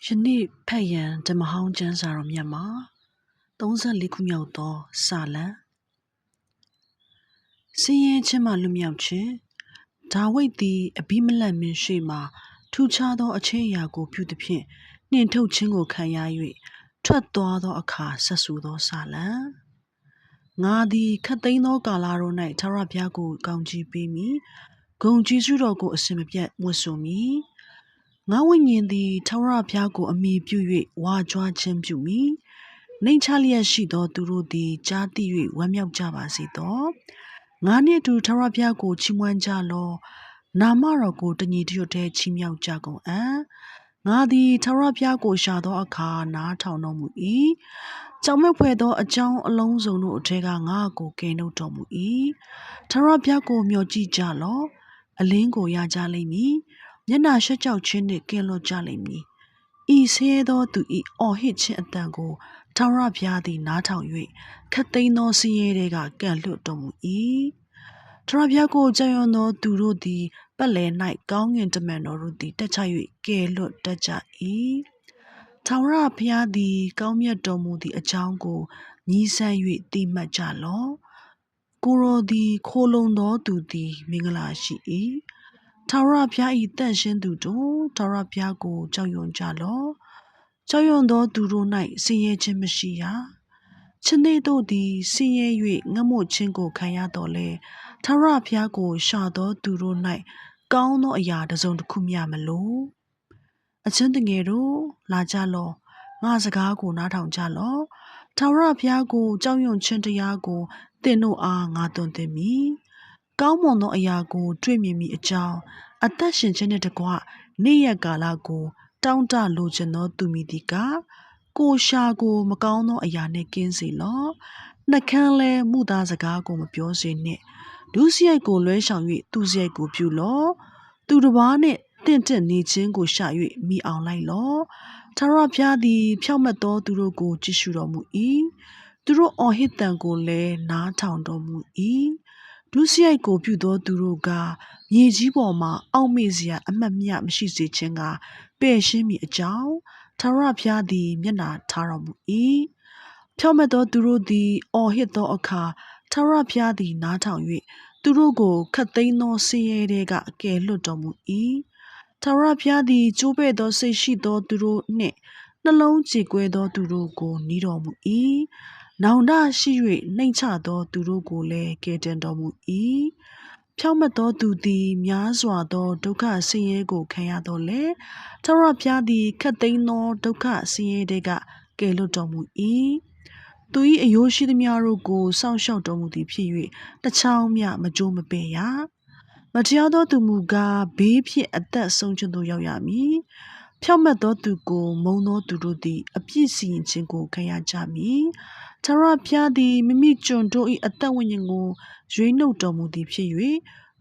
ယနေ့ဖတ်ရန်ဓမ္မဟောင်းကျမ်းစာတော်မြတ်မှာ34ခုမြောက်သောစာလံဆင်းရဲခြင်းမှလွတ်မြောက်ခြင်းဒါဝိဒ်သည်အဘိမလက်မင်းရှေ့မှထူးခြားသောအခြေအရာကိုပြုသဖြင့်နှင်ထုတ်ခြင်းကိုခံရ၍ထွက်သွားသောအခါဆက်ဆူသောစာလံငါသည်ခတ်သိမ်းသောကာလတို့၌ထာဝရဘုရားကိုကောင်းချီးပေးမည်ဂုဏ်ကျေးဇူးတော်ကိုအစဉ်မပြတ်မွတ်ဆိုမည်ငါဝိညာဉ်သည်ထာဝရဘုရားကိုအမိပြု၍ဝါကြွားခြင်းပြုမည်နှိမ်ချလျက်ရှိသောသူတို့သည်ကြားသိ၍ဝမ်းမြောက်ကြပါစေသောငါနှင့်အတူထာဝရဘုရားကိုချီးမွမ်းကြလောနာမတော်ကိုတညီတညွတ်တည်းချီးမြှောက်ကြကုန်အံ့ငါသည်ထာဝရဘုရားကိုရှာသောအခါနားထောင်တော်မူ၏ကြောက်မက်ဖွယ်သောအကြောင်းအလုံးစုံတို့အထက်ကငါ့ကိုကယ်နှုတ်တော်မူ၏ထာဝရဘုရားကိုမျှော်ကြည့်ကြလောအလင်းကိုရကြလိမ့်မည်မျက်နှာရှက်ကြောက်ခြင်းနှင့်ကင်းလွတ်ကြလိမ့်မည်ဤဆဲသောသူဤအော်ဟစ်ခြင်းအတန်ကိုထာဝရဘုရားသည်နားထောင်၍ခတ်သိမ်းသောဆင်းရဲတွေကကန့်လွတ်တော်မူ၏ထာဝရဘုရားကိုကြောက်ရွံ့သောသူတို့သည်ပတ်လည်၌ကောင်းငင်တမန်တော်တို့သည်တက်ချ၍ကယ်လွတ်တတ်ကြ၏ထာဝရဘုရားသည်ကောင်းမြတ်တော်မူသည့်အကြောင်းကိုညီးဆန်း၍သိမှတ်ကြလော့ကိုယ်တော်သည်ခိုလုံသောသူသည်မင်္ဂလာရှိ၏ထာဝရဘုရား၏တန်ရှင်းသူတို့ထာဝရဘုရားကိုကြောက်ရွံ့ကြလော့ကြောက်ရွံ့သောသူတို့၌ဆင်းရဲခြင်းမရှိရခြင်သေးတို့သည်ဆင်းရဲ၍ငတ်မွတ်ခြင်းကိုခံရတော်လဲထာဝရဘုရားကိုရှာသောသူတို့၌ကောင်းသောအရာတစ်စုံတစ်ခုမျှမလိုအချင်းတငယ်တို့လာကြလော့ငါစကားကိုနားထောင်ကြလော့ထာဝရဘုရားကိုကြောက်ရွံ့ခြင်းတရားကိုသင်တို့အားငါသွန်သင်မည်ကောင်းမွန်သောအရာကိုတွေ့မြင်မိအကြောင်းအသက်ရှင်ခြင်းနှင့်တကွနေ့ရက်ကာလကိုတောင့်တလိုချင်သောသူမည်သည်ကကိုရှာကိုမကောင်းသောအရာနှင့်ကင်းစေလော့နှကန်းလဲမှုသားစကားကိုမပြောစေနှင့်ဒုစရိုက်ကိုလွဲရှောင်၍သူစရိုက်ကိုပြုလော့သူတစ်ပါးနှင့်တင့်တင့်နေခြင်းကိုရှာ၍မိအောင်လိုက်လော့ထာဝရဘုရားသည်ဖြောင့်မတ်သောသူတို့ကိုကြည့်ရှုတော်မူ၏သူတို့အော်ဟစ်တန်ကိုလည်းနားထောင်တော်မူ၏ဒုစရိုက်ကိုပြုသောသူတို့ကမြေကြီးပေါ်မှာအောက်မေ့စရာအမှတ်မျှမရှိစေခြင်းကပယ်ရှင်းမိအကြောင်းထာဝရဘုရားသည်မျက်နှာထားတော်မူ၏ဖြောင့်မတ်သောသူတို့သည်အော်ဟစ်သောအခါထာဝရဘုရားသည်နားထောင်၍သူတို့ကိုခတ်သိမ်းသောဆင်းရဲတွေကကယ်လွတ်တော်မူ၏ထာဝရဘုရားသည်ကျိုးပဲ့သောစိတ်ရှိသောသူတို့နှင့်နှလုံးကြေကွဲသောသူတို့ကိုနီးတော်မူ၏နောင်တရှိ၍နှိမ့်ချသောသူတို့ကိုလည်းကယ်တင်တော်မူ၏ဖြောင့်မတ်သောသူသည်များစွာသောဒုက္ခဆင်းရဲကိုခံရတော်လဲထာဝရဘုရားသည်ခတ်သိမ်းသောဒုက္ခဆင်းရဲတွေကကယ်လွတ်တော်မူ၏သူ၏အယိုးရှိသမျှတို့ကိုစောင့်ရှောက်တော်မူသည်ဖြစ်၍တချောင်းမျှမကြိုးမပယ်ရမတရားသောသူမူကားဘေးဖြင့်အသက်ဆုံးခြင်းသို့ရောက်ရမည်ဖြောင့်မတ်သောသူကိုမုန်းသောသူတို့သည်အပြစ်စီရင်ခြင်းကိုခံရကြမည်ထာဝရဘုရားသည်မိမိကျွန်တို့၏အသက်ဝိညာဉ်ကိုရွေးနှုတ်တော်မူသည်ဖြစ်၍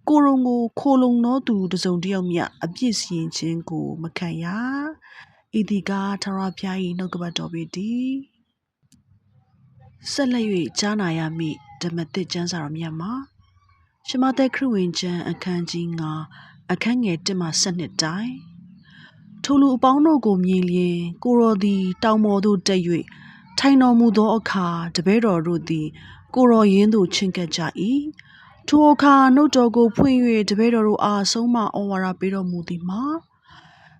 ကိုယ်တော်ကိုခိုလုံသောသူတစ်စုံတစ်ယောက်မျှအပြစ်စီရင်ခြင်းကိုမခံရဤသည်ကားထာဝရဘုရား၏နှုတ်ကပတ်တော်ပေတည်းဆက်လက်၍ကြားနာရမည့်ဓမ္မသစ်ကျမ်းစာတော်မြတ်မှာရှမသက်ခရစ်ဝင်ကျမ်းအခန်းကြီး9အခန်းငယ်1မှ12တိုင်ထိုလူအပေါင်းတို့ကိုမြင်လျင်ကိုတော်သည်တောင်ပေါ်သို့တက်၍ထိုင်တော်မူသောအခါတပည့်တော်တို့သည်ကိုတော်ရင်းသို့ချဉ်ကပ်ကြ၏ထိုအခါနှုတ်တော်ကိုဖွင့်၍တပည့်တော်တို့အားဆုံးမဩဝါဒပေးတော်မူသည်မှာ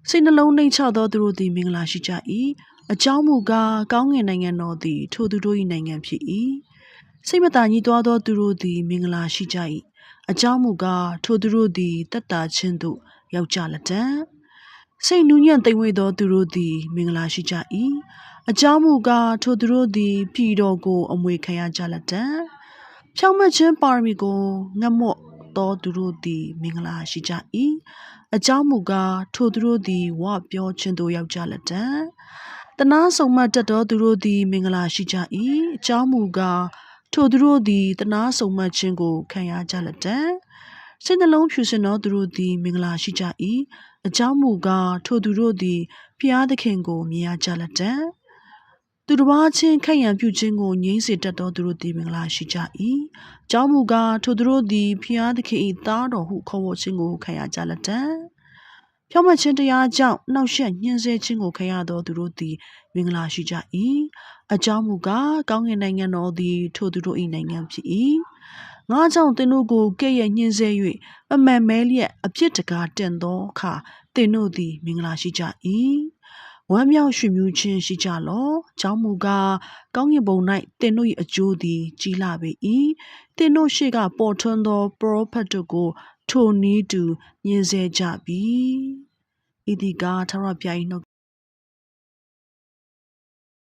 စိတ်နှလုံးနှိမ့်ချသောသူတို့သည်မင်္ဂလာရှိကြ၏အကြောင်းမူကားကောင်းငင်နိုင်ငံတော်သည်ထိုသူတို့၏နိုင်ငံဖြစ်၏စိတ်မသာညှိတွားသောသူတို့သည်မင်္ဂလာရှိကြ၏အကြောင်းမူကားထိုသူတို့သည်သက်သာခြင်းသို့ရောက်ကြလက်တံစိတ်နူးညံ့သိမ်မွေ့သောသူတို့သည်မင်္ဂလာရှိကြ၏အကြောင်းမူကားထိုသူတို့သည်ပြည်တော်ကိုအမွေခံရကြလက်တံဖြောင့်မတ်ခြင်းပါရမီကိုငတ်မွတ်သောသူတို့သည်မင်္ဂလာရှိကြ၏အကြောင်းမူကားထိုသူတို့သည်ဝပြောခြင်းသို့ရောက်ကြလက်တံတနာဆုံမှတ်တတ်သောသူတို့သည်မင်္ဂလာရှိကြ၏အကြောင်းမူကားထိုသူတို့သည်တနာဆုံမှတ်ခြင်းကိုခံရကြလက်တံစိတ်နှလုံးဖြူစင်သောသူတို့သည်မင်္ဂလာရှိကြ၏အကြောင်းမူကားထိုသူတို့သည်ဖျားသခင်ကိုမြင်ရကြလက်တံသူတစ်ပါးချင်းခန့်ရန်ပြုခြင်းကိုငြိမ်းစေတတ်သောသူတို့သည်မင်္ဂလာရှိကြ၏အကြောင်းမူကားထိုသူတို့သည်ဖျားသခင်၏သားတော်ဟုခေါ်ဝေါ်ခြင်းကိုခံရကြလက်တံဖ ဖြောင့်မတ်ခြင်းတရားကြောင့်နှောက်ယှက်ညှဉ်းဆဲခြင်းကိုခံရသောသူတို့သည်မင်္ဂလာရှိကြ၏အကြောင်းမူကားကောင်းကင်နိုင်ငံတော်သည်ထိုသူတို့၏နိုင်ငံဖြစ်၏ငါကြောင့်သင်တို့ကိုကဲ့ရဲ့ညှဉ်းဆဲ၍အမှန်မဲလျက်အပြစ်တကားတင်သောအခါသင်တို့သည်မင်္ဂလာရှိကြ၏ဝမ်းမြောက်ရွှင်မြူးခြင်းရှိကြလော့ကြောင်းမူကားကောင်းကင်ဘုံ၌သင်တို့၏အကျိုးသည်ကြီးလာပေ၏သင်တို့ရှေ့ကပေါ်ထွန်းသောပရောဖက်တို့ကိုထိုနည်းတူညှဉ်းဆဲကြပြီဤဒီကားထာဝရဘုရား၏ နှုတ်